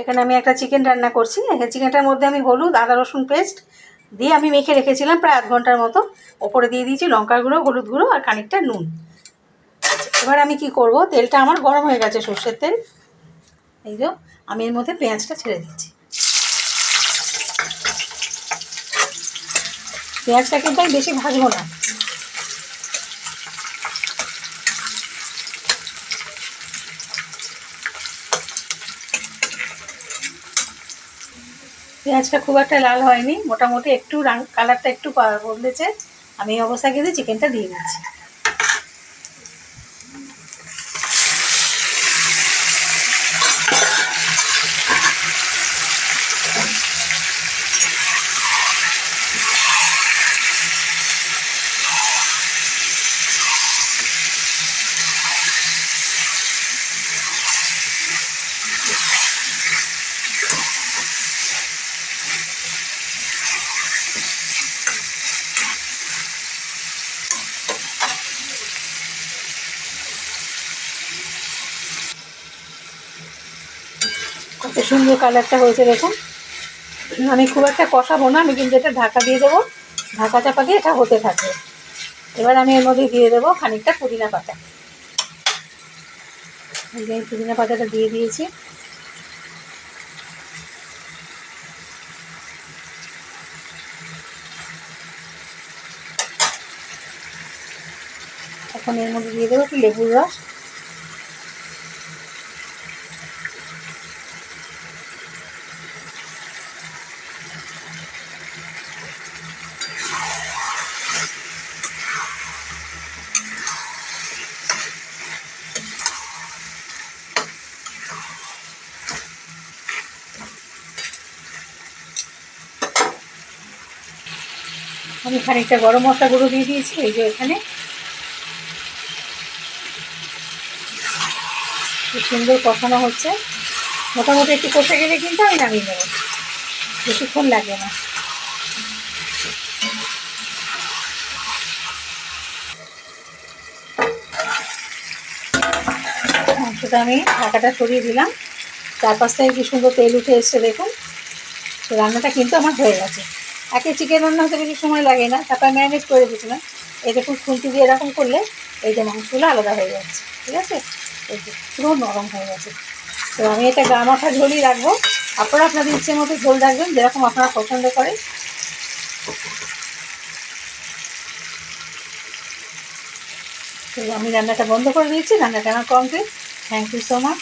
এখানে আমি একটা চিকেন রান্না করছি। এখানে চিকেনটার মধ্যে আমি হলুদ, আদা, রসুন পেস্ট দিয়ে আমি মেখে রেখেছিলাম প্রায় আধ ঘন্টার মতো। ওপরে দিয়ে দিয়েছি লঙ্কার গুঁড়ো, হলুদ গুঁড়ো আর খানিকটা নুন। এবার আমি কি করব, তেলটা আমার গরম হয়ে গেছে, সর্ষের তেল। এই যে আমি এর মধ্যে পেঁয়াজটা ছেড়ে দিচ্ছি। পেঁয়াজটা কিন্তু আমি বেশি ভাজবো না। পেঁয়াজটা খুব একটা লাল হয়নি, মোটামুটি একটু কালারটা একটু বদলেছে। আমি এই অবস্থায় কিন্তু চিকেনটা দিয়ে দিচ্ছি। কত সুন্দর কালারটা হয়েছে দেখুন। আমি খুব একটা কষাবো না, আমি কিন্তু এটা ঢাকা দিয়ে দেবো। ঢাকা চাপা দিয়ে এটা হতে থাকে। এবার আমি এর মধ্যে দিয়ে দেবো খানিকটা পুদিনা পাতা। এই পুদিনা পাতাটা দিয়ে দিয়েছি। এখন এর মধ্যে দিয়ে দেবো একটু লেবুর রস। আমি খানিকটা গরম মশলা গুঁড়ো দিয়ে দিয়েছি। এই যে এখানে খুব সুন্দর কষানো হচ্ছে। মোটামুটি একটু কষে গেলে কিন্তু আমি নামিয়ে নেব, বেশিক্ষণ লাগে না। মাংসটা আমি ঢাকাটা সরিয়ে দিলাম। চারপাশ থেকে কি সুন্দর তেল উঠে এসছে দেখুন। তো রান্নাটা কিন্তু আমার হয়ে গেছে। একে চিকেন রান্না হতে বেশি সময় লাগে না, তারপর ম্যারিনেট করে দিয়েছিলাম। এই দেখুন খুন্তি দিয়ে এরকম করলে এই যে মাংসগুলো আলাদা হয়ে যাচ্ছে, ঠিক আছে। এই যে পুরো নরম হয়ে গেছে। তো আমি এটা গা মাখা ঝোলই রাখবো। আপনারা আপনাদের ইচ্ছে মতো ঝোল রাখবেন, যেরকম আপনারা পছন্দ করেন। তো আমি রান্নাটা বন্ধ করে দিয়েছি, রান্নাটা আমার complete. Thank you so much.